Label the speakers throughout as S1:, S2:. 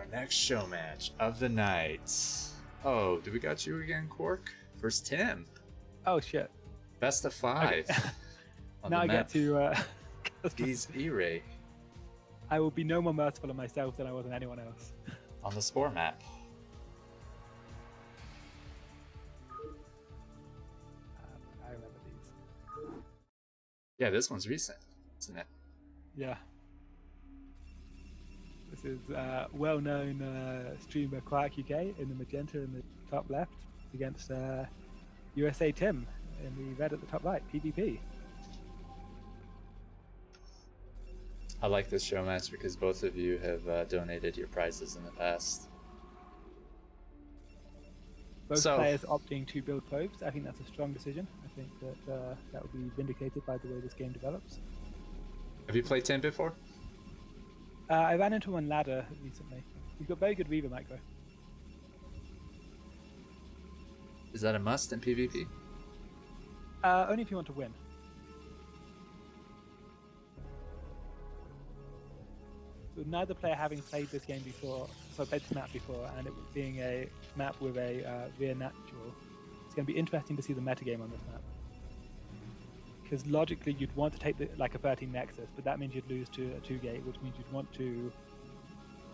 S1: our next show match of the night. Oh, do we got you again, Kwark? Versus Tim.
S2: Oh shit.
S1: Best of 5.
S2: Okay. Now I get to.
S1: He's E-Ray
S2: I will be no more merciful on myself than I was on anyone else.
S1: on the Spore map.
S2: I remember these.
S1: Yeah, this one's recent, isn't it?
S2: Yeah. This is well-known streamer Kwark UK in the magenta in the top left against USA Tim in the red at the top right, PvP.
S1: I like this show match because both of you have donated your prizes in the past.
S2: Both players opting to build probes. I think that's a strong decision. I think that that will be vindicated by the way this game develops.
S1: Have you played Tim before?
S2: I ran into one ladder recently. He's got very good Reaver micro.
S1: Is that a must in PvP?
S2: Only if you want to win. So neither player having played this game before, so played this map before, and it being a map with a rear natural, it's going to be interesting to see the metagame on this map. Because logically you'd want to take like a 13 Nexus, but that means you'd lose to a 2-gate, which means you'd want to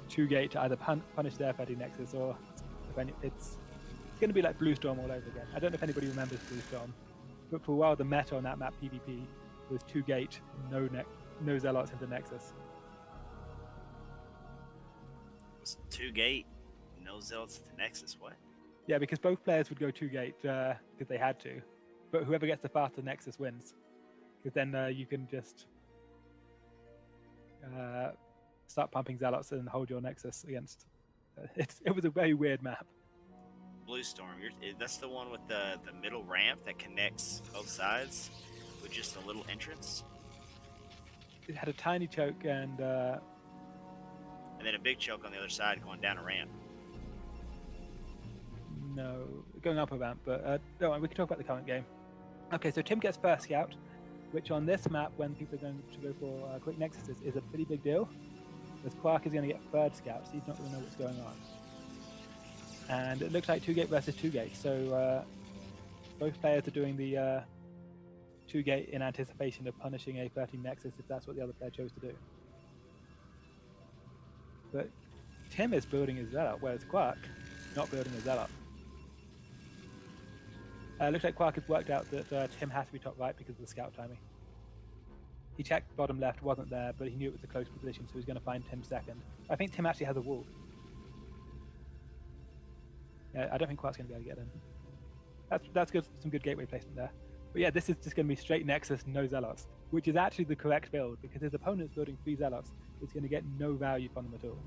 S2: 2-gate to either punish their 13 Nexus, or it's going to be like Blue Storm all over again. I don't know if anybody remembers Blue Storm, but for a while the meta on that map PvP was 2-gate, no Zealots into Nexus.
S3: 2-gate, no Zealots to Nexus, what?
S2: Yeah, because both players would go 2-gate because they had to, but whoever gets the faster Nexus wins, because then you can just start pumping Zealots and hold your Nexus against. It was a very weird map.
S3: Blue Storm, that's the one with the middle ramp that connects both sides with just a little entrance?
S2: It had a tiny choke and
S3: then a big choke on the other side going down a ramp.
S2: No, going up a ramp, but no, we can talk about the current game. Okay, so Tim gets first scout, which on this map, when people are going to go for quick nexuses, is a pretty big deal. Because Kwark is going to get third scout, so he's not going to know what's going on. And it looks like 2-gate versus 2-gate, so both players are doing the 2-gate in anticipation of punishing a 13 nexus if that's what the other player chose to do. But Tim is building his Zealot, whereas Kwark not building a Zealot. Looks like Kwark has worked out that Tim has to be top right because of the scout timing. He checked bottom left, wasn't there, but he knew it was a close position, so he's going to find Tim second. I think Tim actually has a wall. Yeah, I don't think Kwark's going to be able to get in. That's good, some good gateway placement there. But yeah, this is just going to be straight Nexus, no Zealots, which is actually the correct build, because his opponent's building 3 Zealots, it's going to get no value from them at all.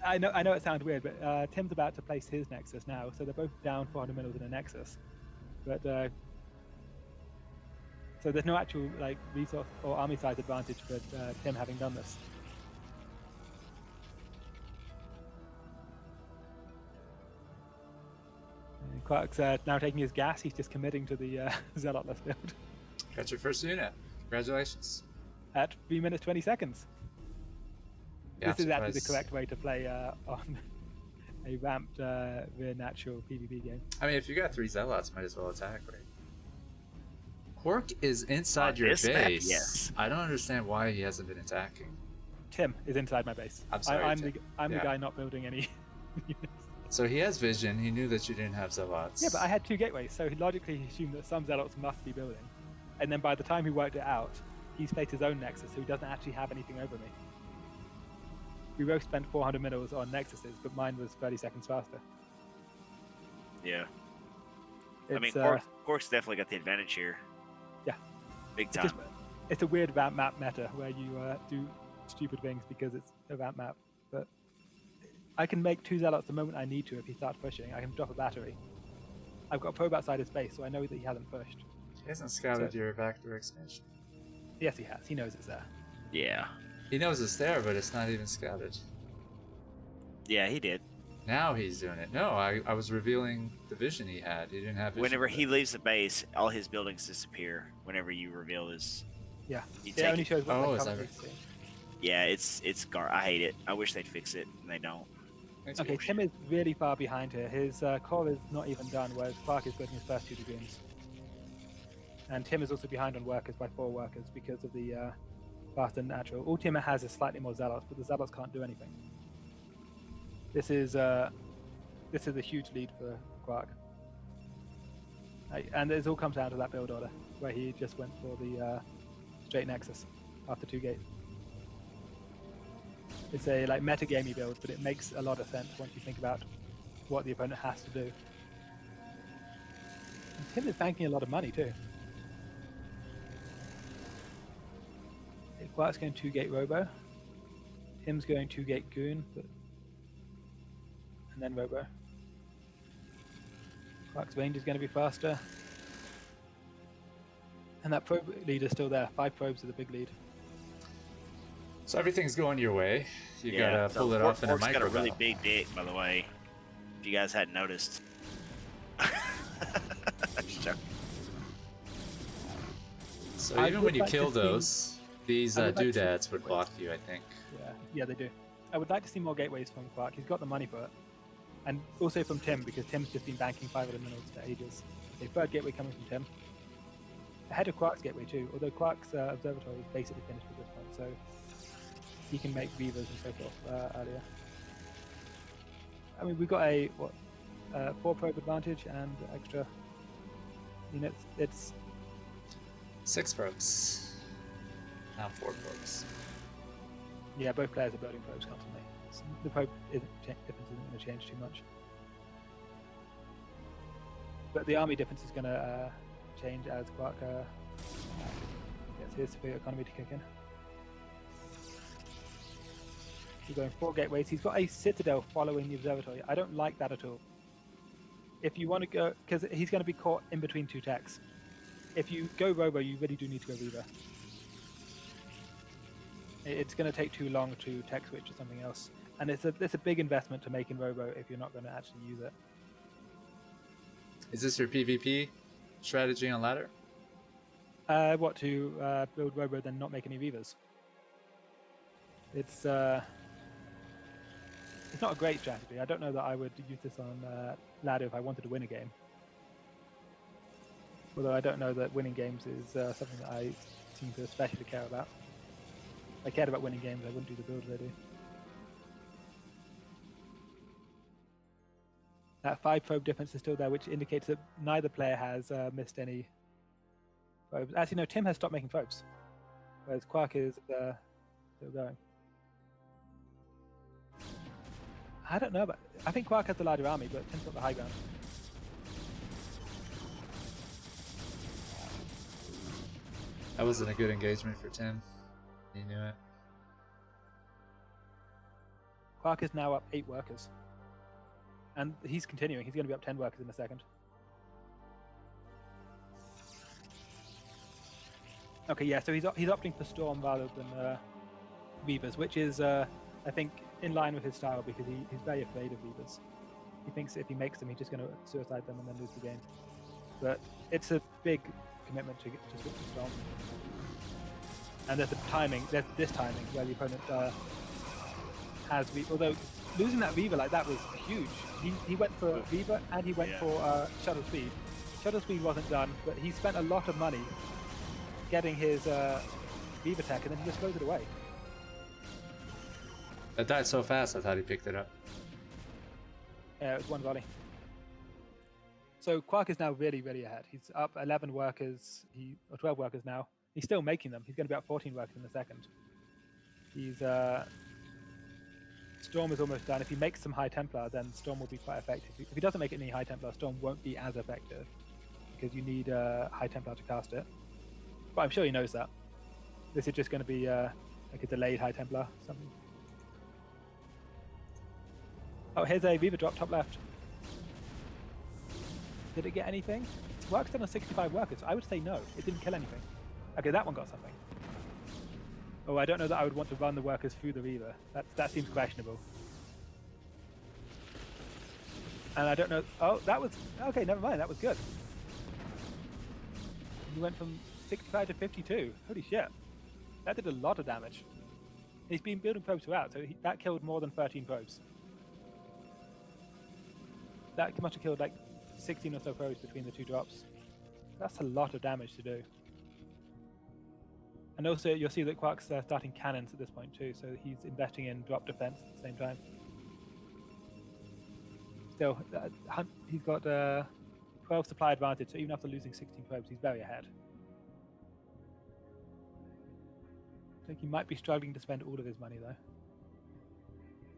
S2: I know it sounds weird, but Tim's about to place his Nexus now, so they're both down 400 minerals in a Nexus. But so there's no actual like resource or army size advantage for Tim having done this. Kwark's now taking his gas. He's just committing to the Zealotless build.
S1: Got your first unit. Congratulations.
S2: At 3 minutes 20 seconds.
S1: Yeah,
S2: this is actually the correct way to play on a ramped rear natural PvP game.
S1: I mean, if you got 3 Zealots, might as well attack, right? Kwark is inside your base.
S3: Map, yes.
S1: I don't understand why he hasn't been attacking.
S2: Tim is inside my base.
S1: I'm sorry,
S2: I'm
S1: Tim.
S2: the guy not building any units.
S1: So he has vision. He knew that you didn't have Zealots.
S2: Yeah, but I had 2 gateways, so he logically assumed that some Zealots must be building. And then by the time he worked it out, he's placed his own Nexus, so he doesn't actually have anything over me. We both spent 400 minerals on Nexuses, but mine was 30 seconds faster.
S3: Yeah.
S2: It's,
S3: I mean, Kwark's definitely got the advantage here.
S2: Yeah.
S3: Big time.
S2: It's a weird ramp map meta where you do stupid things because it's a ramp map. But I can make 2 Zealots the moment I need to if he starts pushing. I can drop a battery. I've got a probe outside his base, so I know that he hasn't pushed.
S1: He hasn't scouted your Vector expansion.
S2: Yes, he has. He knows it's there.
S3: Yeah.
S1: He knows it's there, but it's not even scouted.
S3: Yeah, he did.
S1: Now he's doing it. No, I was revealing the vision he had. He didn't have vision.
S3: Whenever he leaves the base, all his buildings disappear whenever you reveal his
S2: Yeah,
S3: You
S2: it
S3: take
S2: only
S3: it.
S2: shows what
S1: Oh,
S2: the
S1: is that
S2: current
S1: right?
S2: league's seeing.
S3: Yeah, it's I hate it. I wish they'd fix it, and they don't. It's
S2: Okay,
S3: bullshit.
S2: Tim is really far behind here. His core is not even done, whereas Kwark is building his first 2 dragoons. And Tim is also behind on workers by 4 workers because of the faster than natural. All Tim has is slightly more zealots, but the zealots can't do anything. This is a huge lead for Kwark. And it all comes down to that build order, where he just went for the straight nexus after 2 gates. It's a like metagamey build, but it makes a lot of sense once you think about what the opponent has to do. And Tim is banking a lot of money too. Kwark's going 2-gate Robo. Tim's going 2-gate Goon, and then Robo. Kwark's range is going to be faster. And that probe lead is still there. 5 probes are the big lead.
S1: So everything's going your way. You gotta
S3: so
S1: pull it off in a
S3: Kwark's got
S1: micro
S3: a really
S1: battle.
S3: big dick, by the way. If you guys hadn't noticed. Just joking.
S1: So
S2: I
S1: even
S2: would
S1: when you
S2: like to
S1: kill
S2: see-
S1: those, these
S2: I would like to see
S1: doodads would
S2: gateways.
S1: block you, I think.
S2: Yeah, they do. I would like to see more gateways from Kwark. He's got the money for it. And also from Tim, because Tim's just been banking 500 minerals for ages. A 3rd gateway coming from Tim. Ahead of Kwark's gateway too, although Kwark's observatory is basically finished at this point, so he can make Reavers and so forth earlier. I mean, we've got a 4 probe advantage and extra units. It's
S1: 6 probes. Now 4 probes.
S2: yeah, both players are building probes constantly. The probe difference isn't going to change too much, but the army difference is going to change as Kwark gets his superior economy to kick in. He's going 4 gateways. He's got a citadel following the observatory. I don't like that at all. If you want to go, because he's going to be caught in between 2 techs. If you go Robo, you really do need to go Reaver. It's going to take too long to tech switch to something else, and it's a big investment to make in Robo if you're not going to actually use it.
S1: Is this your PvP strategy on ladder?
S2: What, to build Robo then not make any Reavers? It's not a great strategy. I don't know that I would use this on ladder if I wanted to win a game. Although I don't know that winning games is something that I seem to especially care about. If I cared about winning games, I wouldn't do the build I do. That 5 probe difference is still there, which indicates that neither player has missed any probes. Actually, no, Tim has stopped making probes, whereas Kwark is still going. I don't know, but I think Kwark has the larger army, but Tim's got the high ground.
S1: That wasn't a good engagement for Tim. He knew it.
S2: Kwark is now up 8 workers. And he's continuing. He's going to be up 10 workers in a second. Okay, yeah, so he's opting for Storm rather than Reavers, which is, I think, in line with his style because he's very afraid of Reavers. He thinks if he makes them, he's just going to suicide them and then lose the game. But it's a big commitment to switch to Storm. And there's this timing where the opponent has although losing that Reaver like that was huge. He went for Reaver and he went for Shuttle Speed. Shuttle Speed wasn't done, but he spent a lot of money getting his Reaver tech and then he just throws it away.
S1: That died so fast, I thought he picked it up.
S2: Yeah, it was 1 volley. So Kwark is now really, really ahead. He's up 11 workers, or 12 workers now. He's still making them. He's going to be up 14 workers in a second. He's Storm is almost done. If he makes some High Templar, then Storm will be quite effective. If he doesn't make any High Templar, Storm won't be as effective because you need High Templar to cast it. But I'm sure he knows that. This is just going to be like a delayed High Templar, something. Oh, here's a Reaver drop top left. Did it get anything? It works on 65 workers. I would say no. It didn't kill anything. Okay, that one got something. Oh, I don't know that I would want to run the workers through the Reaver. That seems questionable. And I don't know. Oh, that was okay. Never mind. That was good. He went from 65 to 52. Holy shit. That did a lot of damage. He's been building probes throughout, so that killed more than 13 probes. That must have killed like 16 or so probes between the two drops. That's a lot of damage to do. And also, you'll see that Kwark's starting cannons at this point too, so he's investing in drop defense at the same time. Still, he's got 12 supply advantage, so even after losing 16 probes, he's very ahead. I think he might be struggling to spend all of his money though.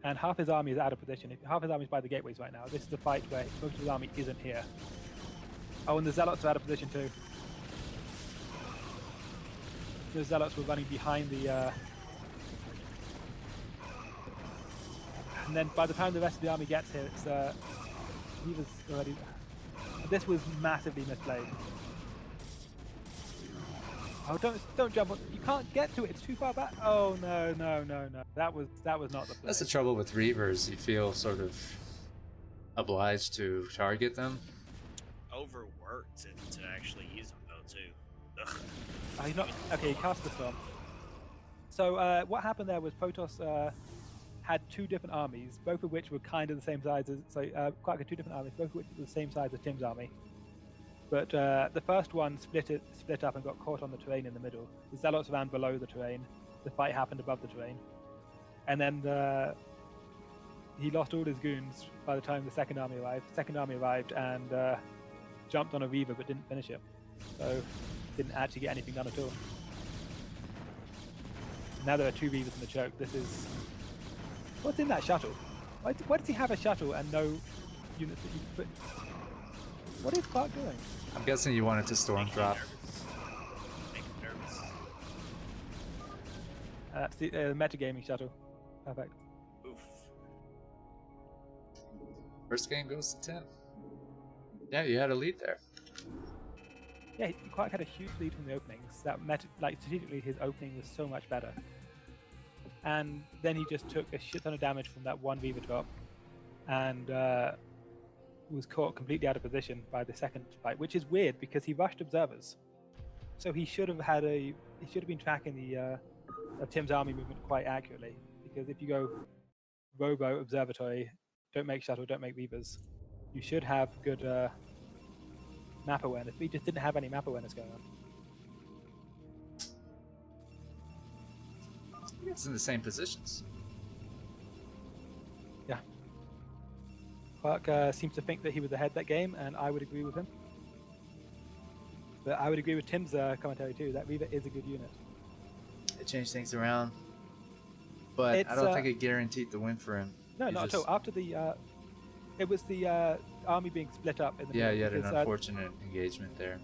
S2: And half his army is out of position. Half his army is by the gateways right now. This is a fight where most of his army isn't here. Oh, and the Zealots are out of position too. The Zealots were running behind the... And then by the time the rest of the army gets here, it's... he was already... This was massively misplayed. Oh, don't jump on... You can't get to it. It's too far back. Oh, no. That was not the play.
S1: That's the trouble with Reavers. You feel sort of obliged to target them.
S3: Overworked to actually use them, though, too. Ugh.
S2: He's not... Okay, he cast the storm. So what happened there was Protoss had two different armies, both of which were kind of the same size as... So Kwark had two different armies, both of which were the same size as Tim's army. But the first one split up and got caught on the terrain in the middle. The Zealots ran below the terrain. The fight happened above the terrain. And then he lost all his goons by the time the second army arrived. The second army arrived and jumped on a Reaver but didn't finish it. So didn't actually get anything done at all. Now there are two Reavers in the choke. This is... What's in that shuttle? Why does he have a shuttle and no units that you can put... What is Kwark doing?
S1: I'm guessing you wanted to storm drop.
S3: Make him nervous.
S2: That's the metagaming shuttle. Perfect.
S3: Oof.
S1: First game goes to Tim. Yeah, you had a lead there.
S2: Yeah, Kwark had a huge lead from the openings. That strategically, his opening was so much better. And then he just took a shit ton of damage from that one Reaver drop, and was caught completely out of position by the second fight, which is weird because he rushed observers. So he should have been tracking the Tim's army movement quite accurately. Because if you go robo observatory, don't make shuttle, don't make Reavers, you should have good map awareness. But he just didn't have any map awareness going on.
S1: It's in the same positions.
S2: Yeah. Kwark seems to think that he was ahead that game, and I would agree with him. But I would agree with Tim's commentary too. That Reaver is a good unit.
S1: It changed things around, but I don't think it guaranteed the win for him.
S2: No, not at all. After the, it was the army being split up in the middle.
S1: You had an unfortunate engagement there.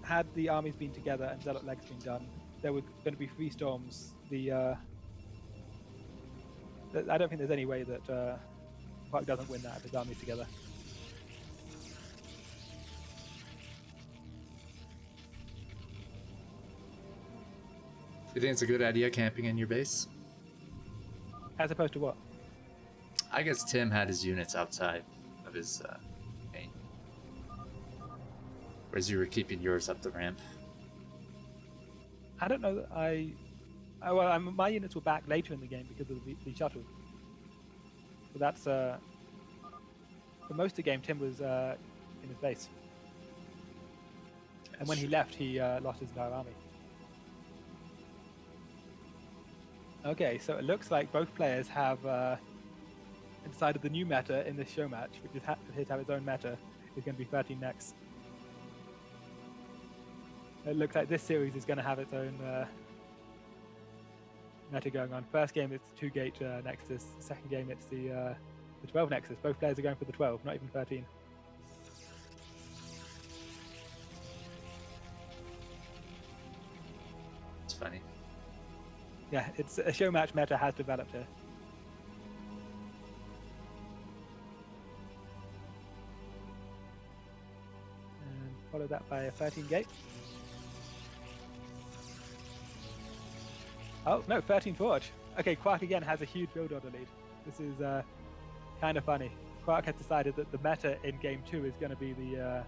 S2: Had the armies been together and Zealot legs been done, there were going to be 3 storms. I don't think there's any way that Kwark doesn't win that if his armies together.
S1: You think it's a good idea camping in your base?
S2: As opposed to what?
S1: I guess Tim had his units outside of his main. Whereas you were keeping yours up the ramp.
S2: I don't know that my units were back later in the game because of the shuttle. So that's for most of the game, Tim was in his base, and when he left, he lost his entire army. Okay, so it looks like both players have decided the new meta in this show match, which is to have its own meta, is going to be 13 next. It looks like this series is going to have its own meta going on. First game, it's 2-gate Nexus. Second game, it's the 12 Nexus. Both players are going for the 12, not even 13.
S1: It's funny.
S2: Yeah, it's a show match meta has developed here. And follow that by a 13-gate. Oh, no, 13 Forge. Okay, Kwark again has a huge build order lead. This is kind of funny. Kwark has decided that the meta in Game 2 is going to be the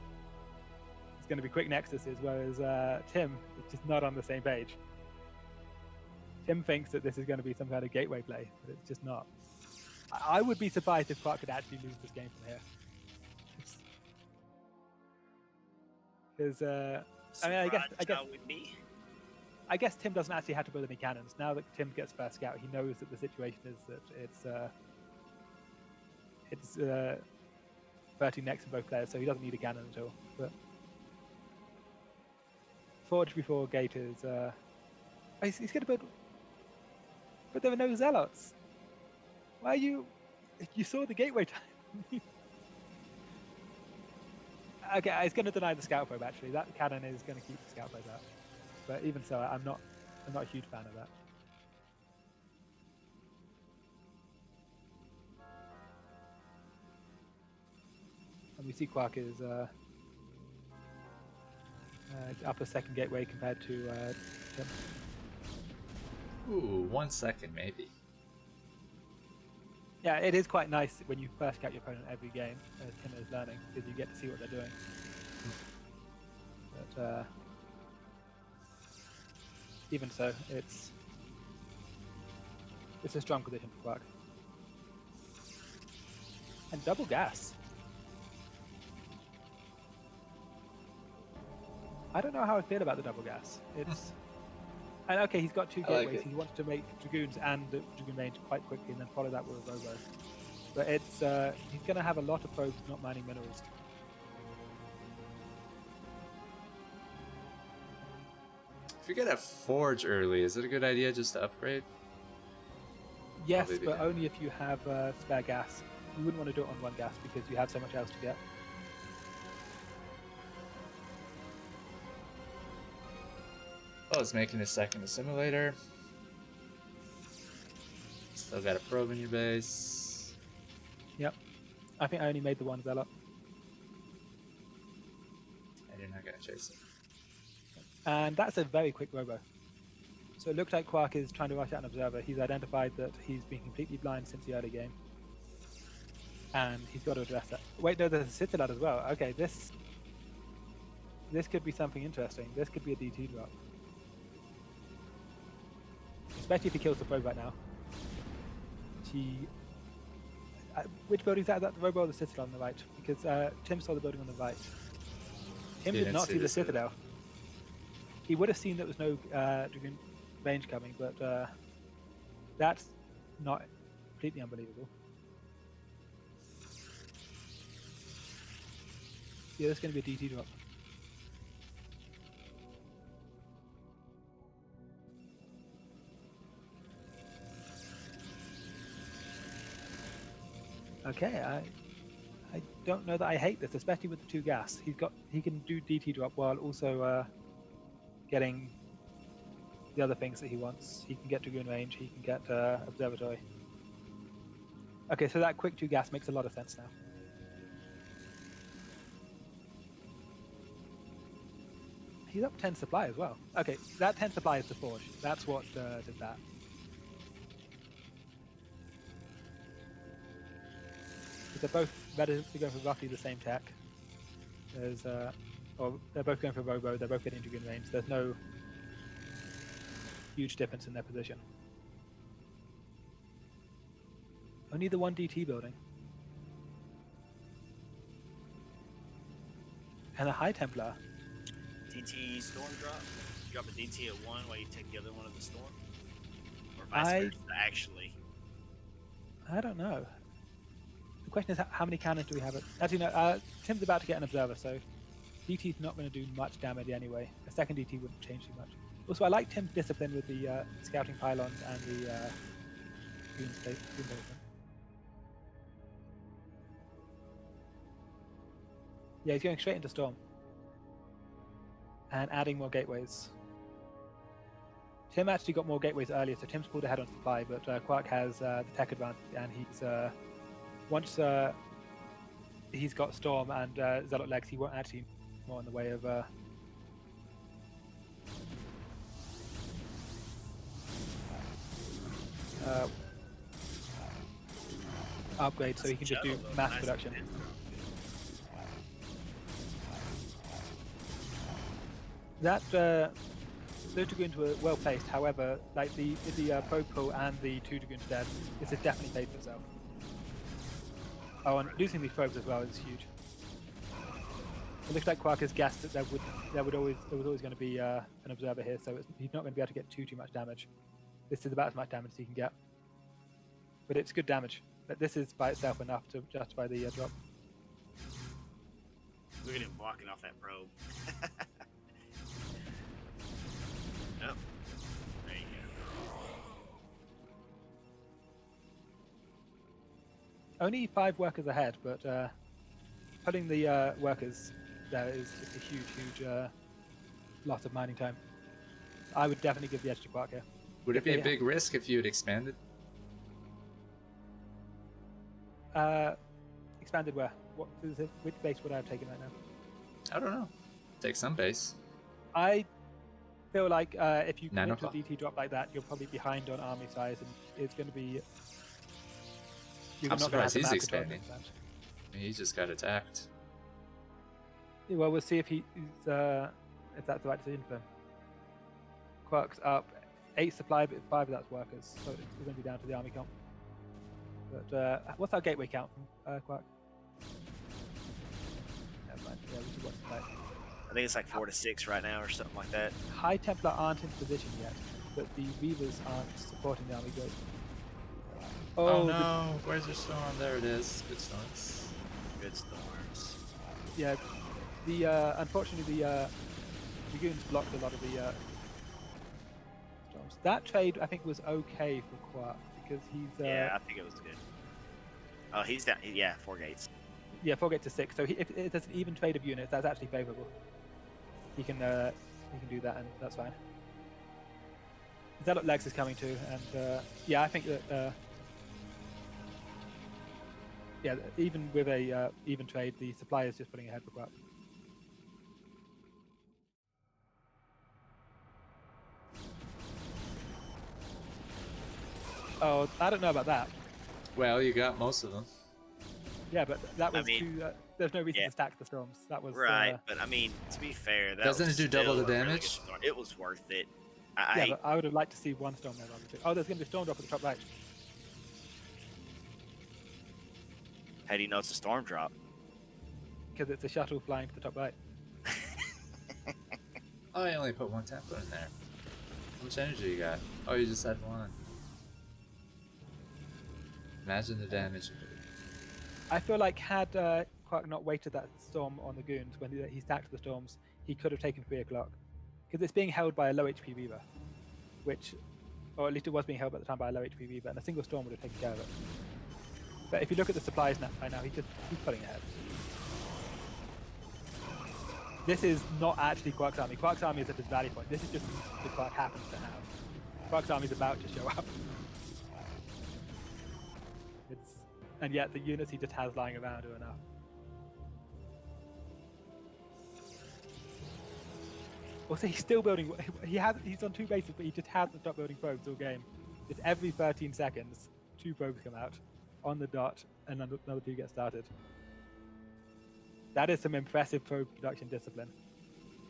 S2: it's going to be quick nexuses, whereas Tim is just not on the same page. Tim thinks that this is going to be some kind of gateway play, but it's just not. I would be surprised if Kwark could actually lose this game from here. Because I mean, I guess Tim doesn't actually have to build any cannons. Now that Tim gets first scout, he knows that the situation is that it's 13 next in both players, so he doesn't need a cannon at all. But Forge before Gate is he's going to build, but there are no zealots. Why are you? You saw the gateway time. Okay, he's going to deny the scout probe. Actually, that cannon is going to keep the scout probe out. But even so, I'm not a huge fan of that. And we see Kwark is up a second gateway compared to Tim.
S1: Ooh, 1 second maybe.
S2: Yeah, it is quite nice when you first scout your opponent every game, as Tim is learning, because you get to see what they're doing. But even so, it's a strong position for Kwark. And double gas. I don't know how I feel about the double gas. It's and okay, he's got 2 gateways. He wants to make dragoons and dragoon range quite quickly, and then follow that with a robo. But it's he's going to have a lot of probes not mining minerals.
S1: If you get a forge early, is it a good idea just to upgrade?
S2: Yes, but only if you have spare gas. You wouldn't want to do it on 1 gas because you have so much else to get.
S1: Oh, it's making a second assimilator. Still got a probe in your base.
S2: Yep. I think I only made the 1 zealot.
S1: And you're not going to chase it.
S2: And that's a very quick robo. So it looks like Kwark is trying to rush out an observer. He's identified that he's been completely blind since the early game. And he's got to address that. Wait, no, there's a Citadel as well. Okay, this could be something interesting. This could be a DT drop. Especially if he kills the probe right now. Which building is that? Is that the robo or the Citadel on the right? Because Tim saw the building on the right. Tim did not see the Citadel. He would have seen that there was no dragoon range coming, but that's not completely unbelievable. Yeah, there's going to be a DT drop. Okay, I don't know that I hate this, especially with the 2 gas. He can do DT drop while also getting the other things that he wants. He can get dragoon range. He can get observatory. Okay, so that quick 2 gas makes a lot of sense now. He's up 10 supply as well. Okay, that 10 supply is the forge. That's what did that. They're both ready to go for roughly the same tech. Or they're both going for robo. They're both getting dragoon range. There's no huge difference in their position. Only the 1 DT building. And a High Templar.
S3: DT storm drop? Drop a DT at 1 while you take the other one of the storm? Or vice versa, actually?
S2: I don't know. The question is, how many cannons do we have? Actually, no, Tim's about to get an observer, so DT's not going to do much damage anyway. A second DT wouldn't change too much. Also, I like Tim's discipline with the scouting pylons and the green basement. Yeah, he's going straight into Storm. And adding more gateways. Tim actually got more gateways earlier, so Tim's pulled ahead on supply, but Kwark has the tech advantage, and he's once he's got Storm and Zealot legs, he won't actually more in the way of upgrade, so he can just do mass production. That those Dragoons were well placed. However, like the probe pull and the 2 Dragoons dead, this has definitely paid for itself. Oh, and losing these probes as well is huge. It looks like Kwark has guessed that there was always going to be an observer here, so he's not going to be able to get too much damage. This is about as much damage as he can get, but it's good damage. But this is by itself enough to justify the drop.
S3: Look at him blocking off that probe. Nope. There you go.
S2: Only 5 workers ahead, but putting the workers there is just a huge loss of mining time. I would definitely give the edge to Kwark here.
S1: Would it be a big risk if you had expanded?
S2: Expanded where? What is it? Which base would I have taken right now?
S1: I don't know. Take some base.
S2: I feel like if you
S1: 9
S2: commit to a
S1: o'clock.
S2: DT drop like that, you're probably behind on army size, and it's going to be.
S1: I'm surprised he's
S2: expanding.
S1: expanding. He just got attacked.
S2: Yeah, well, we'll see if if that's the right decision for him. Kwark's up 8 supply, but 5 of that's workers, so it's going to be down to the army count. But what's our gateway count from Kwark? Never mind. Yeah, we should watch the fight.
S3: I think it's like 4 to 6 right now or something like that.
S2: High Templar aren't in position yet, but the Reavers aren't supporting the army good.
S1: Oh no! Where's your storm? There it is. Good storms.
S3: Good storms.
S2: Yeah, the unfortunately the Dragoons blocked a lot of the storms. That trade I think was okay for Kwark because he's
S3: Yeah, I think it was good. Oh, he's down. Yeah, 4 gates.
S2: yeah 4 gates to 6. So if there's an even trade of units, that's actually favourable. He can do that, and that's fine. Zealot Legs is coming too, and yeah, I think that yeah, even with a even trade, the supply is just putting ahead for Kwark. Oh, I don't know about that.
S1: Well, you got most of them.
S2: Yeah, but that was
S3: I mean,
S2: there's no reason
S3: yeah.
S2: to stack the storms. That was
S3: Right, but I mean, to be fair, that
S1: Doesn't
S3: was
S1: it do double
S3: still
S1: the
S3: a really
S1: damage?
S3: good storm. It was worth it.
S2: Yeah, but I would have liked to see one storm there rather than 2. Oh, there's going to be a storm drop at the top right.
S3: How do you know it's a storm drop?
S2: Because it's a shuttle flying to the top right.
S1: Oh, I only put 1 Templar in there. How much energy you got? Oh, you just had 1. Imagine the damage.
S2: I feel like had Kwark not waited that storm on the goons when he stacked the storms, he could have taken 3 o'clock. Because it's being held by a low HP Reaver, which, or at least it was being held at the time by a low HP Reaver, and a single storm would have taken care of it. But if you look at the supplies now, right now, he's pulling ahead. This is not actually Kwark's army. Kwark's army is at his rally point. This is just the Kwark happens to have. Kwark's army is about to show up. And yet the units he just has lying around are enough. Also, he's still building. He's on 2 bases, but he just hasn't stopped building probes all game. Just every 13 seconds, 2 probes come out on the dot, and another 2 get started. That is some impressive probe production discipline.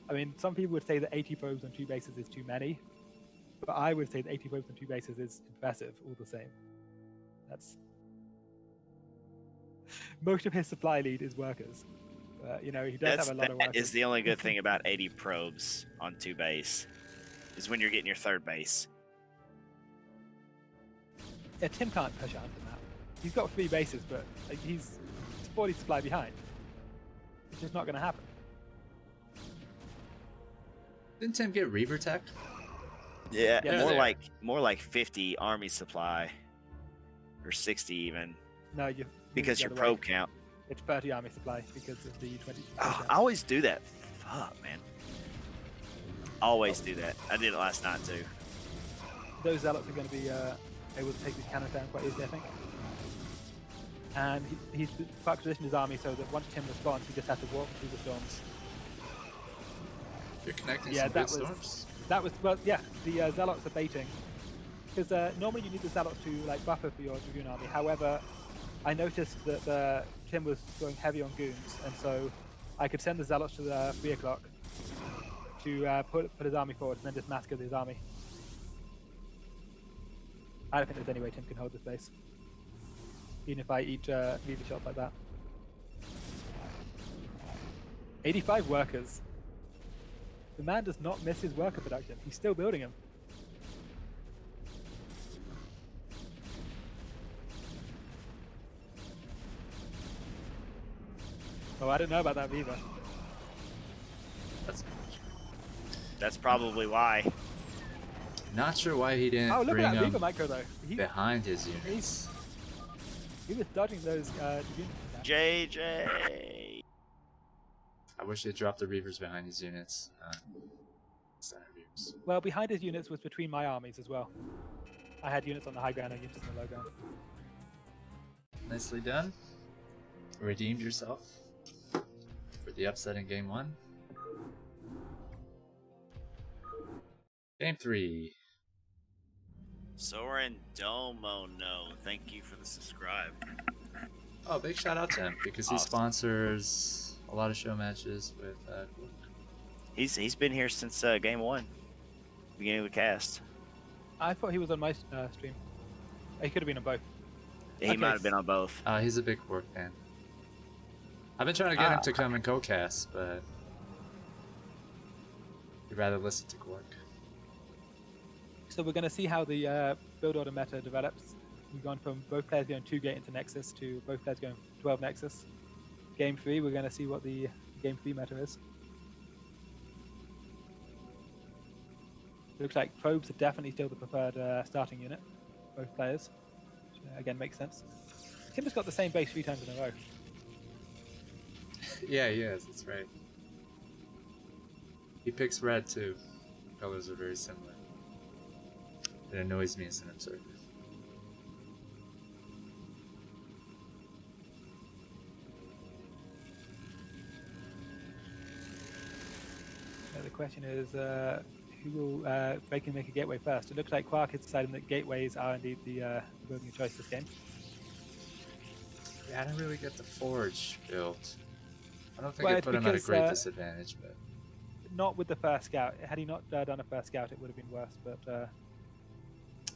S2: I mean, some people would say that 80 probes on 2 bases is too many, but I would say that 80 probes on 2 bases is impressive all the same. That's most of his supply lead is workers. You know, he does have a lot of workers.
S3: That is the only good thing about 80 probes on 2 base, is when you're getting your 3rd base.
S2: Yeah, Tim can't push onto the map. He's got 3 bases, but like, he's 40 supply behind. It's just not going to happen.
S1: Didn't Tim get Reaver tech?
S3: Yeah,
S1: Yeah,
S3: more like 50 army supply, or 60 even,
S2: No, you
S3: because your probe count.
S2: It's 30 army supply because of the 20.
S3: Oh, I always do that. Fuck, man. Always do that. I did it last night too.
S2: Those zealots are going to be able to take these cannons down quite easily, I think. And he's quite positioned his army so that once Tim responds, he just has to walk through the storms.
S1: You're connecting
S2: Yeah,
S1: some
S2: that
S1: good
S2: was-
S1: storms.
S2: That was, well, yeah, the zealots are baiting. Because normally you need the zealots to like buffer for your dragoon army. However, I noticed that Tim was going heavy on goons, and so I could send the zealots to the 3 o'clock to put his army forward and then just massacre his army. I don't think there's any way Tim can hold this base. Even if I eat Reaver shots like that. 85 workers. The man does not miss his worker production. He's still building them. Oh, I don't know about that Reaver.
S3: That's probably why.
S1: Not sure why he didn't
S2: Oh, look
S1: bring
S2: at that
S1: him
S2: Reaver micro though.
S1: behind his units.
S2: He was dodging those units.
S3: JJ.
S1: I wish they dropped the Reavers behind his units. Center Reavers.
S2: Well, behind his units was between my armies as well. I had units on the high ground and units on the low ground.
S1: Nicely done. Redeemed yourself for the upset in game 1. Game 3.
S3: Soren Domo, no. Thank you for the subscribe.
S1: Oh, big shout out to him because he
S3: Awesome.
S1: sponsors a lot of show matches with Kwark.
S3: He's been here since game 1, beginning of the cast.
S2: I thought he was on my stream. He could have been on both.
S3: Yeah, he
S2: Okay,
S3: might have been on both.
S1: He's a big Kwark fan. I've been trying to get him to come and co-cast, but he'd rather listen to Kwark.
S2: So we're going to see how the build order meta develops. We've gone from both players going 2 gate into Nexus to both players going 12 Nexus. Game 3, we're going to see what the Game 3 meta is. Looks like probes are definitely still the preferred starting unit, both players. Which, again, makes sense. Tim has got the same base 3 times in a row.
S1: Yeah, he is. That's right. He picks red too. Colors are very similar. It annoys me as an observer.
S2: The question is, who will make a gateway first? It looks like Kwark is deciding that gateways are indeed the building of choice this game.
S1: Yeah, I didn't really get the forge built. I don't think
S2: Well,
S1: it
S2: it's
S1: put him at a
S2: because,
S1: great disadvantage, but
S2: Not with the first scout. Had he not done a first scout, it would have been worse. But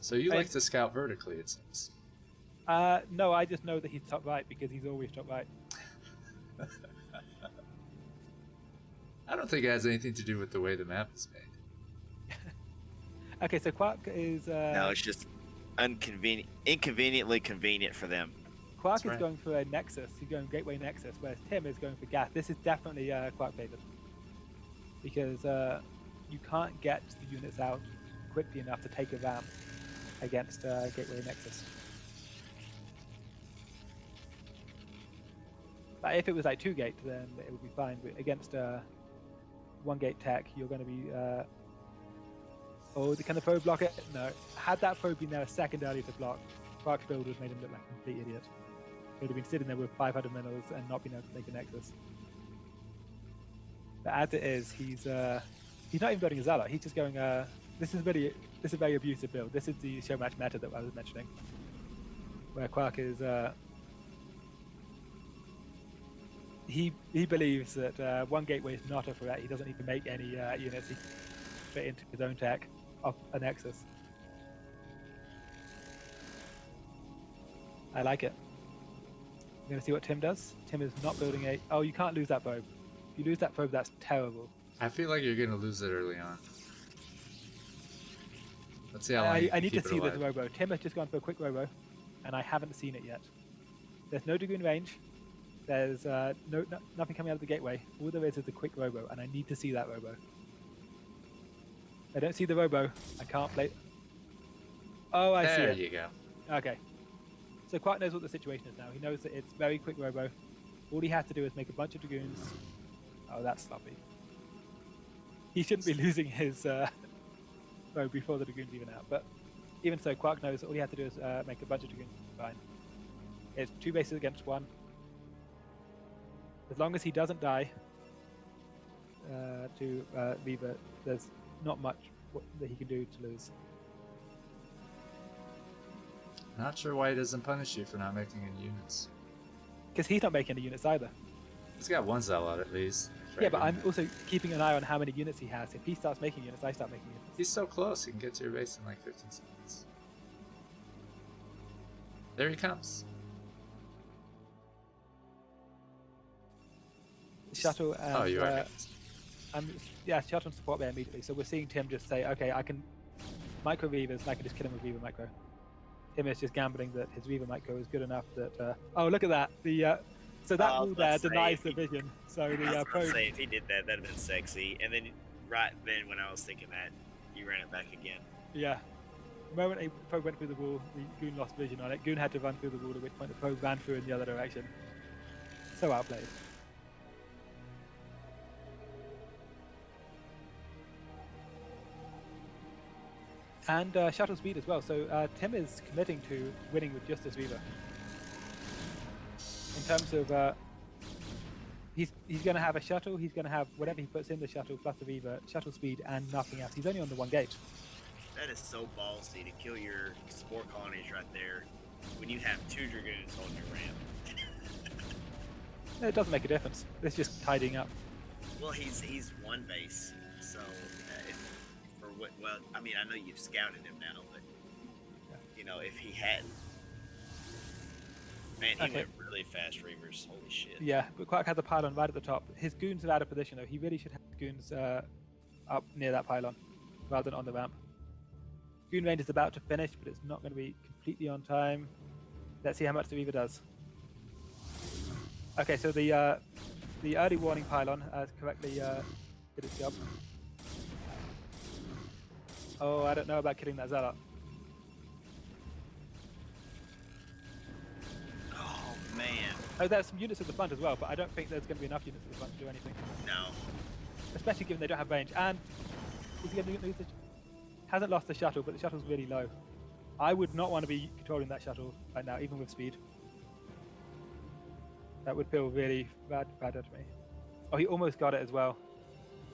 S1: so you like to scout vertically, it seems.
S2: no, I just know that he's top right because he's always top right.
S1: I don't think it has anything to do with the way the map is made.
S2: Okay, so Kwark is
S3: No, it's just inconveniently convenient for them.
S2: Kwark
S1: That's
S2: is
S1: right.
S2: going for a Nexus. He's going Gateway Nexus, whereas Tim is going for Gas. This is definitely Kwark favored because you can't get the units out quickly enough to take a ramp against Gateway Nexus. But if it was like 2 gate, then it would be fine. But against 1 gate tech, you're going to be. Oh, can the probe block it? No. Had that probe been there a second earlier to block, Kwark's build would have made him look like a complete idiot. He would have been sitting there with 500 minerals and not been able to make a Nexus. But as it is, he's not even building a Zealot. He's just going. This is a very abusive build. This is the Showmatch meta that I was mentioning, where Kwark is. He believes that 1 gateway is not a threat. He doesn't need to make any units. He can fit into his own tech of a Nexus. I like it. We're going to see what Tim does. Tim is not building a... Oh, you can't lose that probe. If you lose that probe, that's terrible.
S1: I feel like you're going to lose it early on. Let's see how long you
S2: I need to
S1: keep it
S2: see this
S1: alive.
S2: robo. Tim has just gone for a quick robo, and I haven't seen it yet. There's no Dragoon range. There's nothing coming out of the gateway. All there is the quick robo, and I need to see that robo. I don't see the robo. I can't play. Oh, I see
S1: There
S2: it.
S1: you go.
S2: Okay. So Kwark knows what the situation is now. He knows that it's very quick robo. All he has to do is make a bunch of Dragoons. Oh, that's sloppy. He shouldn't be losing his robe before the Dragoon's even out. But even so, Kwark knows all he has to do is make a bunch of Dragoons. Fine. It's 2 bases against 1. As long as he doesn't die to Reaver, there's not much that he can do to lose.
S1: Not sure why he doesn't punish you for not making any units.
S2: Because he's not making any units either.
S1: He's got 1 Zealot at least.
S2: Yeah, but
S1: fragger.
S2: I'm also keeping an eye on how many units he has. If he starts making units, I start making units.
S1: He's so close, he can get to your base in like 15 seconds. There he comes.
S2: Shuttle and
S1: Oh, you are.
S2: shuttle and support there immediately. So we're seeing Tim just say, okay, I can micro Reavers and I can just kill him with Reaver micro. Tim is just gambling that his Reaver micro is good enough that oh, look at that. So that
S3: I was
S2: wall
S3: about
S2: there
S3: to say,
S2: denies
S3: if
S2: the
S3: he-
S2: vision. So
S3: I was
S2: the
S3: about
S2: probe,
S3: to say if he did that, that'd have been sexy. And then right then, when I was thinking that, you ran it back again.
S2: yeah. The moment a probe went through the wall, the Goon lost vision on it. Goon had to run through the wall, at which point the probe ran through in the other direction. So outplayed. And shuttle speed as well. So Tim is committing to winning with just this Reaver. In terms of he's going to have a shuttle. He's going to have whatever he puts in the shuttle plus the Reaver, shuttle speed, and nothing else. He's only on the one gate.
S3: That is so ballsy to kill your spore colonies right there when you have 2 Dragoons on your ramp.
S2: It doesn't make a difference. It's just tidying up.
S3: Well, he's one base, so for what? Well, I mean, I know you've scouted him now, but you know, if he hadn't, man, he went really fast, Reavers. Holy shit!
S2: Yeah, but Kwark has a pylon right at the top. His goons are out of position though. He really should have goons up near that pylon rather than on the ramp. Goon range is about to finish, but it's not going to be completely on time. Let's see how much the Reaver does. Okay, so the early warning pylon has correctly did its job. Oh, I don't know about killing that Zealot.
S3: Oh man,
S2: Oh, there's some units at the front as well, but I don't think there's going to be enough units at the front to do anything.
S3: no.
S2: Especially given they don't have range. And is he going to lose the... Hasn't lost the shuttle, but the shuttle's really low. I would not want to be controlling that shuttle right now, even with speed. That would feel really bad to me. Oh, he almost got it as well.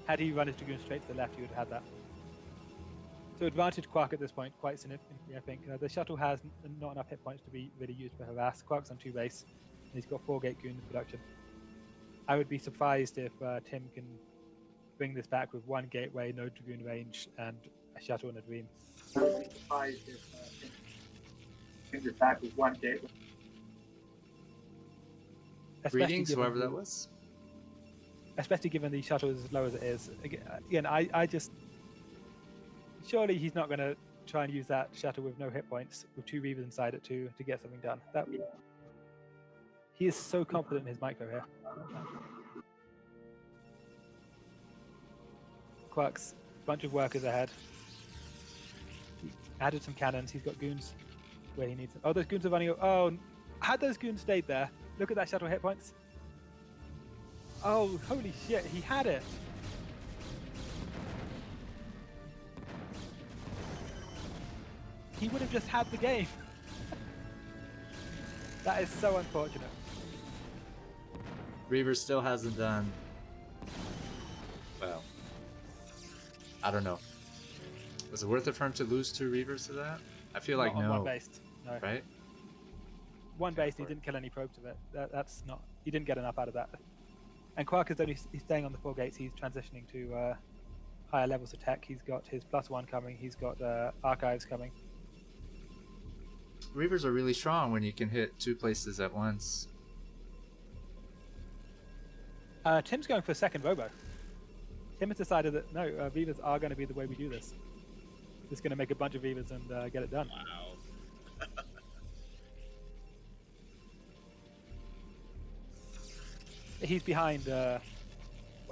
S2: Had he run his Dragoon straight to the left, he would have had that. So advantage Kwark at this point, quite significantly, I think. The shuttle has not enough hit points to be really used for harass. Kwark's on 2 base, and he's got 4 gate Goon in production. I would be surprised if Tim can bring this back with 1 gateway, no Dragoon range, and a shuttle and a dream.
S4: I would be surprised if Tim brings it back with 1 gateway.
S1: Greetings, whoever that was.
S2: Especially given the shuttle is as low as it is. Again, I just... Surely he's not going to try and use that shuttle with no hit points, with 2 Reavers inside it to get something done. He is so confident in his micro here. Kwark's bunch of workers ahead. He added some cannons. He's got goons where he needs them. Oh, those goons are running... Oh, had those goons stayed there, look at that shuttle hit points. Oh, holy shit, he had it. He would have just had the game. That is so unfortunate.
S1: Reaver still hasn't done... Well... I don't know. Was it worth it for him to lose 2 Reavers to that? I feel like
S2: Not on
S1: no.
S2: 1 base, no.
S1: Right?
S2: 1 base, he didn't kill any probes of it. That's not... He didn't get enough out of that. And Kwark is only he's staying on the 4 gates. He's transitioning to higher levels of tech. He's got his +1 coming. He's got archives coming.
S1: Reavers are really strong when you can hit 2 places at once.
S2: Tim's going for a second robo. Tim has decided that no, Reavers are going to be the way we do this. Just going to make a bunch of Reavers and get it done.
S3: Wow.
S2: He's behind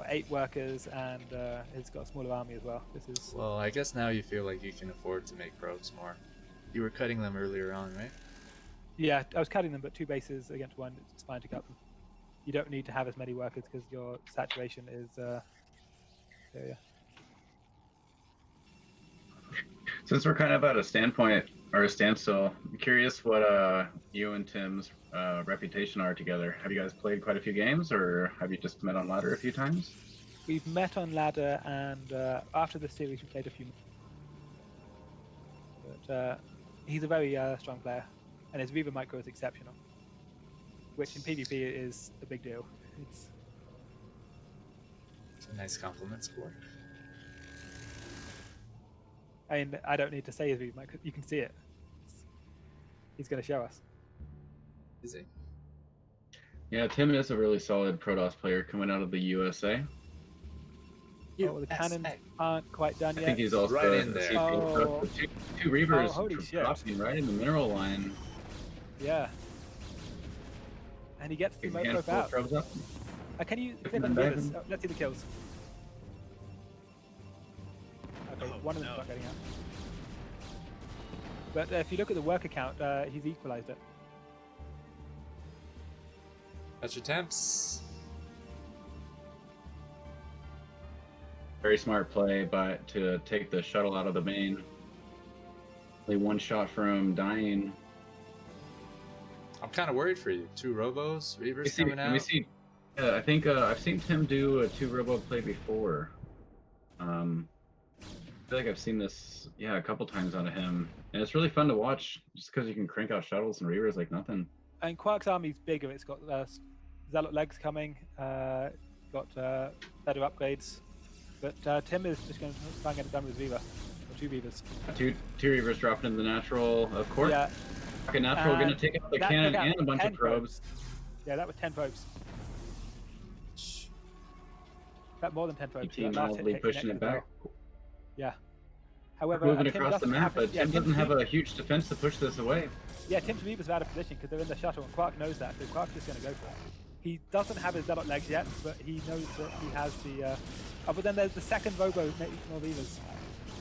S2: 8 workers, and he's got a smaller army as well. This is
S1: Well, I guess now you feel like you can afford to make probes more. You were cutting them earlier on, right?
S2: yeah. I was cutting them, but 2 bases against 1. It's fine to cut them. You don't need to have as many workers because your saturation is yeah.
S5: Since we're kind of at a standpoint or a standstill, I'm curious what you and Tim's reputation are together. Have you guys played quite a few games, or have you just met on ladder a few times?
S2: We've met on ladder, and after the series, we played a few. But he's a very strong player, and his Reaver micro is exceptional, which in PvP is a big deal.
S1: Nice compliments, Kwark.
S2: I mean, I don't need to say his Viva Max. You can see it. He's going to show us.
S1: Is he?
S5: Yeah, Tim is a really solid Protoss player coming out of the USA.
S2: Oh, the cannons aren't quite done
S5: I
S2: yet.
S5: think he's also
S1: Right in
S5: a
S1: there.
S5: CP pro.
S2: Oh.
S5: Two Reavers
S2: holy shit.
S5: dropping right in the mineral line.
S2: Yeah. And he gets the
S5: His
S2: Mo
S5: handful
S2: probe
S5: of
S2: out.
S5: probes up.
S2: Can you
S5: Put
S2: click
S5: them
S2: on the
S5: back
S2: Vivas?
S5: in.
S2: Oh, let's see the kills. Okay,
S3: Oh,
S2: one of them's
S3: no.
S2: not getting out. But if you look at the worker count, he's equalized it.
S1: That's your temps.
S5: Very smart play, but to take the shuttle out of the main. Only one shot from dying.
S1: I'm kind of worried for you. 2 Robos, Reavers coming out.
S5: Let me see. I think I've seen Tim do a 2 robo play before. I feel like I've seen this, a couple times out of him, and it's really fun to watch, just because you can crank out shuttles and Reavers like nothing.
S2: And Quark's army's bigger. It's got Zealot legs coming, got better upgrades. But Tim is just going to try and get it done with Viva, or 2 Vivas.
S5: Two Reavers dropping in the natural, of course.
S2: Yeah.
S5: Okay, natural going to take out the cannon and a bunch of
S2: 10
S5: probes.
S2: Yeah, that was 10 probes. That more than 10 probes.
S5: Team
S2: That last hit
S5: mildly
S2: hit
S5: pushing it
S2: connected
S5: back.
S2: well. Yeah. However,
S5: Moving
S2: Tim
S5: across the
S2: doesn't
S5: map,
S2: have
S5: but Tim doesn't have a huge defense to push this away.
S2: Yeah, Tim's Reavers are out of position because they're in the shuttle, and Quark knows that, so Quark's just going to go for it. He doesn't have his Zealot legs yet, but he knows that he has the... but then there's the second Robo, more Reavers.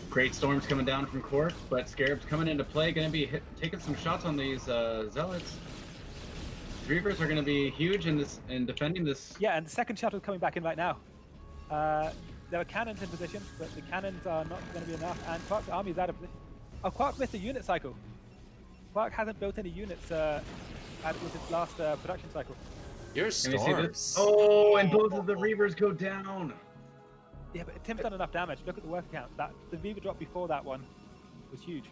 S5: Great storms coming down from Kwark, but Scarab's coming into play, going to be taking some shots on these Zealots. Reavers are going to be huge in defending this.
S2: Yeah, and the second shuttle's coming back in right now. There are cannons in position, but the cannons are not going to be enough, and Quark's army is out of position. Oh, Quark missed a unit cycle. Quark hasn't built any units with his last production cycle.
S1: Your
S5: Can you see
S1: storms.
S5: this? Oh, and both of the Reavers go down.
S2: Yeah, but Tim's done enough damage. Look at the work count. The Viva drop before that one was huge.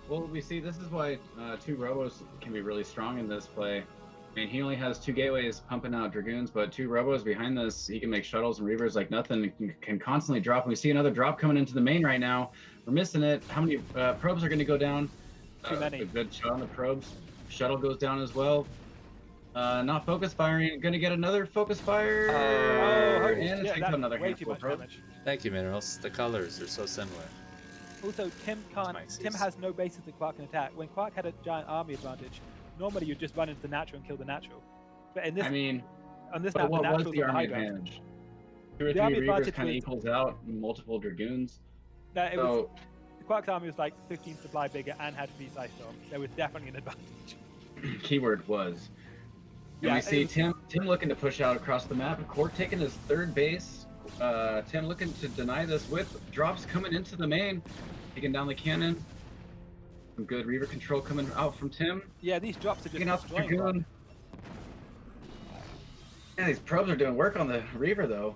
S5: Well, we see this is why 2 Robos can be really strong in this play. I mean, he only has 2 gateways pumping out Dragoons, but 2 Robos behind this, he can make shuttles and Reavers like nothing. Can constantly drop. And we see another drop coming into the main right now. We're missing it. How many probes are going to go down?
S2: Too many.
S5: A good shot on the probes. Shuttle goes down as well. Not focus firing. Going to get another focus fire.
S2: Oh,
S5: and it's
S2: that's
S5: another
S2: way
S5: handful
S2: too
S5: of
S2: much
S5: probes.
S2: damage.
S1: Thank you, Minerals. The colors are so similar.
S2: Also, Tim has no bases that Quark can attack. When Quark had a giant army advantage, normally you'd just run into the natural and kill the natural. But in this, on this map,
S5: what
S2: the
S5: was
S2: naturals
S5: the
S2: are the high
S5: army
S2: ground.
S5: advantage? 2 or
S2: The
S5: 3
S2: army
S5: Reavers
S2: advantage
S5: kind of
S2: was-
S5: equals out multiple Dragoons.
S2: No, it
S5: So-
S2: was Quark's army was like 15 supply bigger and had 3 size storm. There was definitely an advantage.
S5: Keyword was. And
S2: Yeah,
S5: we see
S2: it was-
S5: Tim looking to push out across the map. Kwark taking his 3rd base. Tim looking to deny this with drops coming into the main, taking down the cannon. Some good Reaver control coming out from Tim.
S2: Yeah, these drops are just
S5: Taking out the
S2: destroying Quark.
S5: Dragoon. Yeah, these probes are doing work on the Reaver though.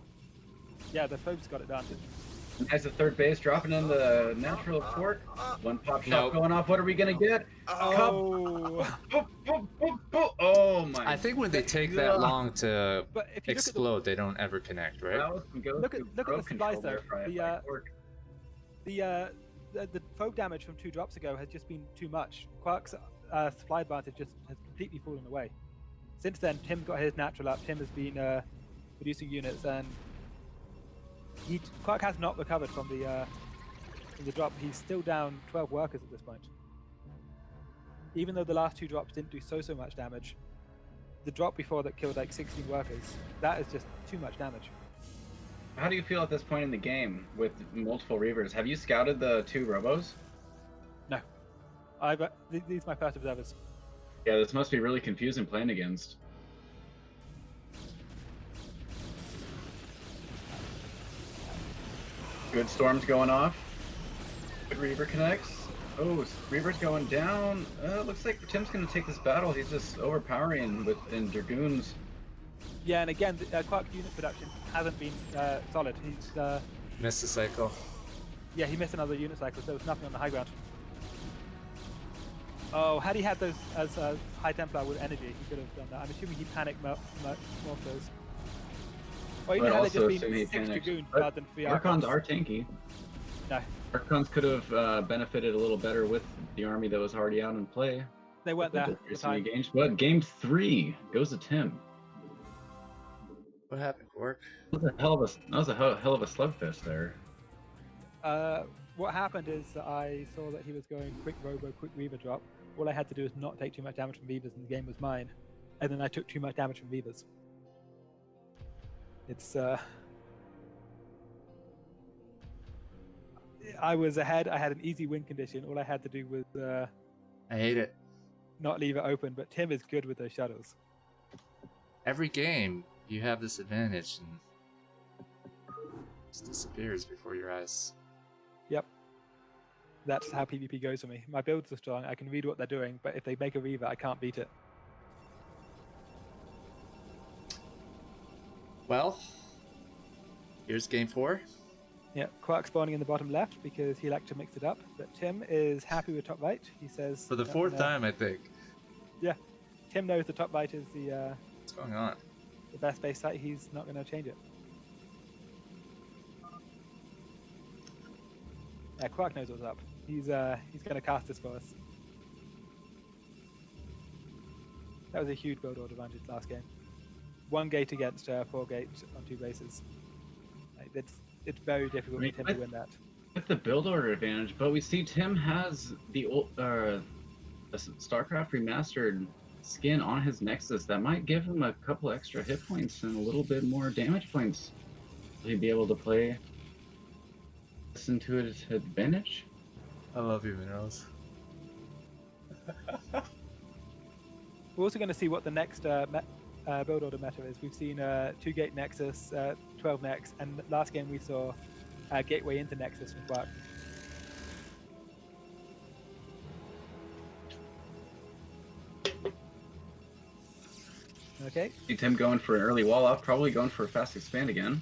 S2: Yeah, the probes got it done.
S5: As the 3rd base dropping in the natural Kwark. One pop shot
S1: Nope.
S5: going off. What are we gonna get?
S2: Oh,
S5: Boop, boop, boop, boop. Oh my!
S1: I think when they take that long to
S2: but if you
S1: explode, they don't ever connect, right?
S5: That was some go-to
S2: look at the
S5: probe control
S2: supplies
S5: there
S2: though.
S5: by Kwark.
S2: The probe damage from 2 drops ago has just been too much. Quark's supply advantage just has completely fallen away. Since then, Tim got his natural up. Tim has been producing units, and Quark has not recovered from the drop. He's still down 12 workers at this point. Even though the last 2 drops didn't do so much damage, the drop before that killed like 16 workers, that is just too much damage.
S5: How do you feel at this point in the game with multiple Reavers? Have you scouted the 2 Robos?
S2: No, these are my first observers.
S5: Yeah, this must be really confusing playing against. Good storms going off. Good Reaver connects. Oh, Reaver's going down. Looks like Tim's going to take this battle. He's just overpowering in Dragoons.
S2: Yeah, and again, Quark's unit production hasn't been solid. He's
S1: Missed the cycle.
S2: yeah, he missed another unit cycle, so there was nothing on the high ground. Oh, had he had those as High Templar with energy, he could have done that. I'm assuming he panicked more of those. Or
S5: but
S2: even had it just
S5: also
S2: been
S5: soon he
S2: 6
S5: panicked.
S2: Dragoons
S5: But
S2: rather than 3
S5: Archons
S2: Archons.
S5: are tanky.
S2: No,
S5: Archons could have benefited a little better with the army that was already out in play.
S2: they weren't there at the time.
S5: Games. But game 3 goes to Tim.
S1: What happened, Kwark?
S5: That was a hell of a slugfest there.
S2: What happened is that I saw that he was going quick Robo, quick Reaver drop. All I had to do was not take too much damage from Reavers and the game was mine. And then I took too much damage from Reavers. It's I was ahead, I had an easy win condition. All I had to do was
S1: I hate it.
S2: not leave it open, but Tim is good with those shuttles.
S1: Every game, you have this advantage and it just disappears before your eyes.
S2: Yep. That's how PvP goes for me. My builds are strong, I can read what they're doing, but if they make a Reaver, I can't beat it.
S1: Well, here's game 4.
S2: Yeah, Kwark spawning in the bottom left because he liked to mix it up, but Tim is happy with top right. He says...
S1: For the 4th
S2: no.
S1: time, I think.
S2: Yeah, Tim knows the top right is
S1: What's going on?
S2: the best base site. He's not going to change it. Yeah, Kwark knows what's up. He's going to cast this for us. That was a huge build order advantage last game. 1 gate against 4 gates on 2 bases. Like, it's very difficult for Tim to win that.
S5: With the build order advantage, but we see Tim has the old StarCraft remastered skin on his Nexus that might give him a couple extra hit points and a little bit more damage points. Will he be able to play this into his advantage?
S1: I love you, Minerals.
S2: We're also going to see what the next build order meta is. We've seen 2 gate Nexus, 12 Nex, and last game we saw Gateway into Nexus from Kwark. Okay.
S5: See Tim going for an early wall off, probably going for a fast expand again.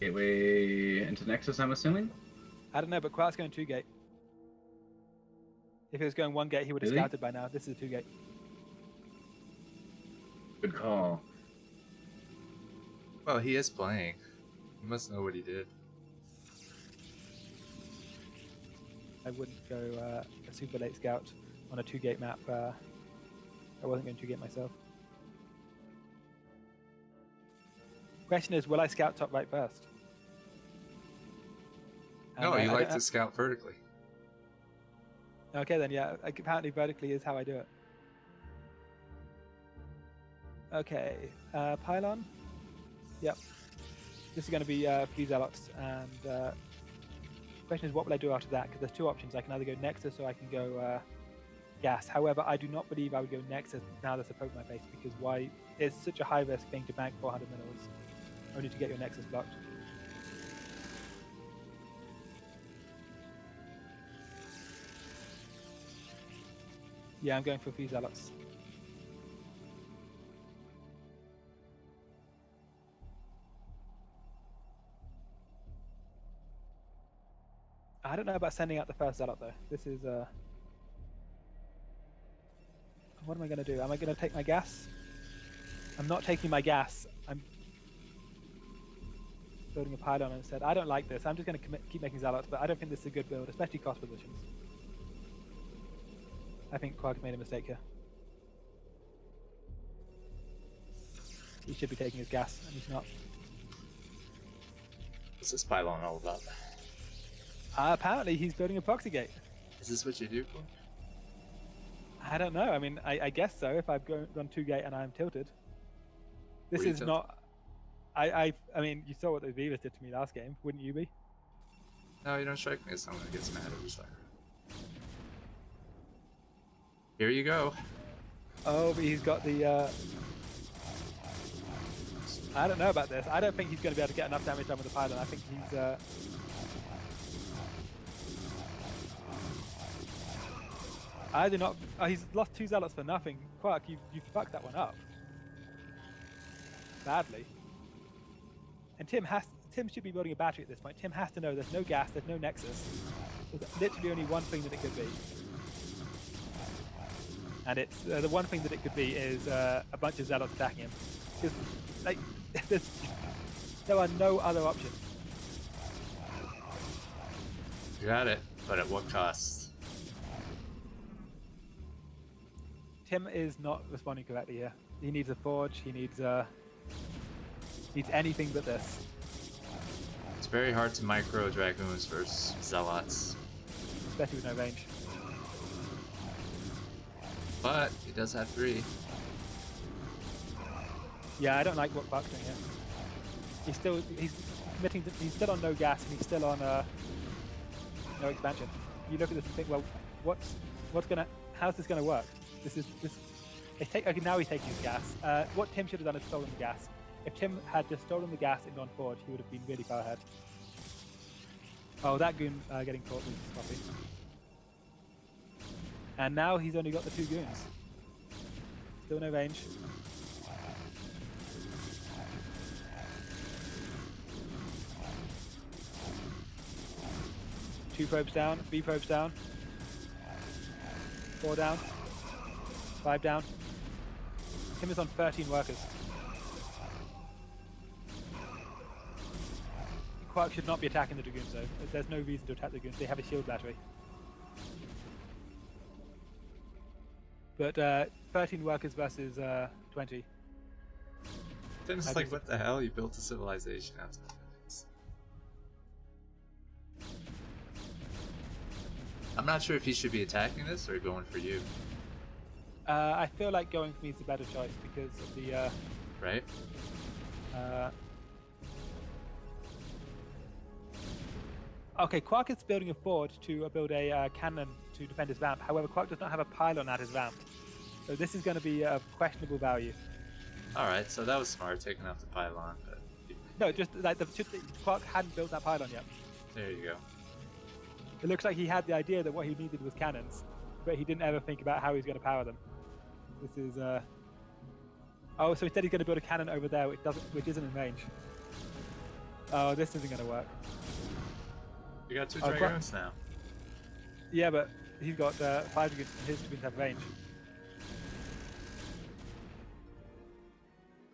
S5: Gateway into Nexus, I'm assuming?
S2: I don't know, but Kwark's going 2 gate. If he was going 1 gate, he would have
S5: Really?
S2: scouted by now. This is a 2 gate.
S5: Good call.
S1: Well, he is playing. He must know what he did.
S2: I wouldn't go a super late scout on a 2 gate map. I wasn't going 2 gate myself. Question is, will I scout top right first?
S1: No,
S2: And,
S1: you
S2: I
S1: like
S2: don't
S1: to scout vertically.
S2: Okay then, yeah. Apparently vertically is how I do it. Okay, pylon. Yep. This is going to be 3 zealots, and the question is, what will I do after that? Because there's 2 options. I can either go Nexus or I can go gas. However, I do not believe I would go Nexus now that's a Pokemon base, because why? It's such a high risk thing to bank 400 minerals only to get your Nexus blocked. Yeah, I'm going for 3 zealots. I don't know about sending out the first zealot though. This is what am I going to do? Am I going to take my gas? I'm not taking my gas. I'm building a pylon instead. I don't like this. I'm just going to keep making zealots, but I don't think this is a good build, especially cost positions. I think Kwark made a mistake here. He should be taking his gas, and he's not.
S1: What's this pylon all about?
S2: Apparently, he's building a proxy gate.
S1: Is this what you do, Kwark?
S2: I don't know. I mean, I guess so. If I've gone 2 gate and I'm tilted, this
S1: Were you
S2: is
S1: tilted?
S2: not. I mean, you saw what the Beavers did to me last game, wouldn't you be?
S1: No, you don't strike me as someone who gets mad over fire. Here you go.
S2: Oh, but he's got the. I don't know about this. I don't think he's going to be able to get enough damage done with the pylon. I think he's. I do not. Oh, he's lost 2 zealots for nothing. Kwark, you fucked that one up badly. And Tim should be building a battery at this point. Tim has to know there's no gas, there's no nexus. There's literally only one thing that it could be. And it's the one thing that it could be is a bunch of zealots attacking him. Because like, There are no other options.
S1: You got it, but at what cost?
S2: Tim is not responding correctly here. He needs a forge. He needs anything but this.
S1: It's very hard to micro dragoons versus zealots,
S2: Especially with no range.
S1: but he does have 3.
S2: Yeah, I don't like what Kwark's doing here. He's committing to, he's still on no gas and he's still on no expansion. You look at this and think, well, how's this gonna work? Okay, now he's taking his gas. What Tim should have done is stolen the gas. If Tim had just stolen the gas and gone forward, he would have been really far ahead. Oh, that goon getting caught was sloppy. And now he's only got the 2 goons. Still no range. Two probes down, 3 probes down. 4 down. 5 down. Tim is on 13 workers. Kwark should not be attacking the Dragoons though. There's no reason to attack the Dragoons. They have a shield battery. But 13 workers versus 20.
S1: Tim's like, what the hell? You built a civilization out of this. I'm not sure if he should be attacking this or going for you.
S2: I feel like going for me is a better choice because of the...
S1: right?
S2: Okay, Kwark is building a fort to build a cannon to defend his ramp. However, Kwark does not have a pylon at his ramp. So this is going to be of questionable value.
S1: Alright, so that was smart, taking out the pylon. But
S2: No, just like Kwark hadn't built that pylon yet.
S1: there you go.
S2: It looks like he had the idea that what he needed was cannons, but he didn't ever think about how he's going to power them. This is oh, so instead he's going to build a cannon over there, which isn't in range. Oh, this isn't going to work.
S1: You got 2 dragoons now.
S2: Yeah, but he's got 5 dragoons, and his dragoons have range.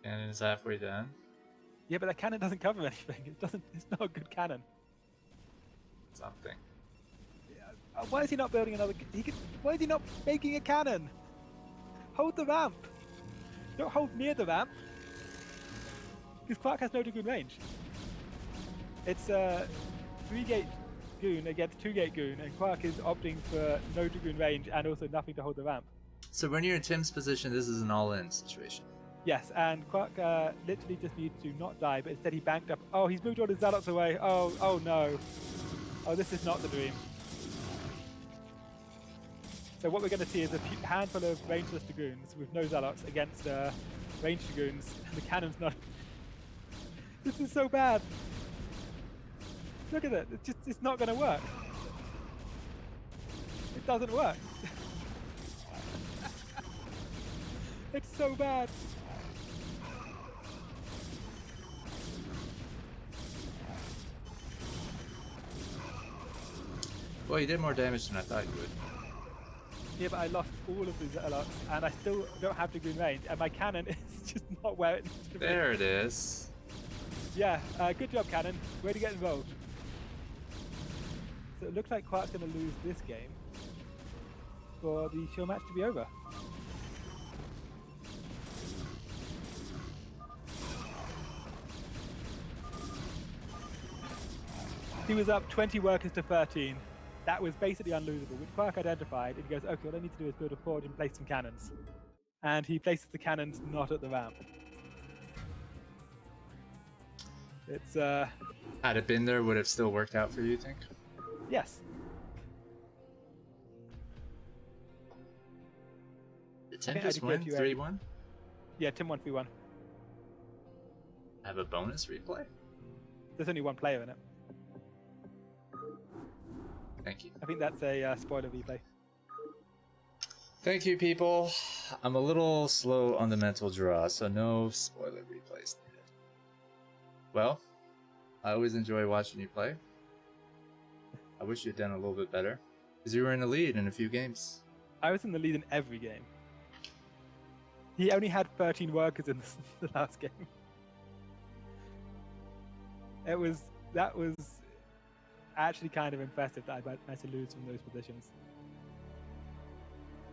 S1: Cannon is halfway done.
S2: Yeah, but that cannon doesn't cover anything. It doesn't. It's not a good cannon.
S1: Something.
S2: Why is he not building another? Why is he not making a cannon? Hold the ramp. Don't hold near the ramp. Because Kwark has no dragoon range. It's 3-gate goon against 2-gate goon, and Kwark is opting for no dragoon range and also nothing to hold the ramp.
S1: So when you're in Tim's position, this is an all-in situation.
S2: Yes, and Kwark literally just needs to not die, but instead he banked up. Oh, he's moved all his zealots away. Oh no. Oh, this is not the dream. So what we're going to see is a handful of rangeless dragoons with no zealots against ranged dragoons, and the cannon's not. This is so bad. Look at it. It's not going to work. It doesn't work. It's so bad.
S1: Well, you did more damage than I thought you would.
S2: Yeah, but I lost all of the zealots, and I still don't have dragoon range, and my cannon is just not where it needs to be.
S1: There it is.
S2: Yeah, good job, cannon. Way to get involved. So it looks like Kwark's going to lose this game for the show match to be over. He was up 20 workers to 13. That was basically unlosable, which Kwark identified, and he goes, okay, what I need to do is build a forge and place some cannons. And he places the cannons not at the ramp. It's,
S1: Had it been there, would have still worked out for you, you think?
S2: yes.
S1: Did Tim
S2: think I
S1: just win
S2: declared you
S1: 3-1?
S2: Yeah, Tim 1v1.
S1: Have a bonus replay?
S2: There's only one player in it.
S1: Thank you.
S2: I think that's a spoiler replay.
S1: Thank you, people. I'm a little slow on the mental draw, so no spoiler replays needed. Well, I always enjoy watching you play. I wish you had done a little bit better, because you were in the lead in a few games.
S2: I was in the lead in every game. He only had 13 workers in the last game. That was actually kind of impressive that I managed to lose from those positions.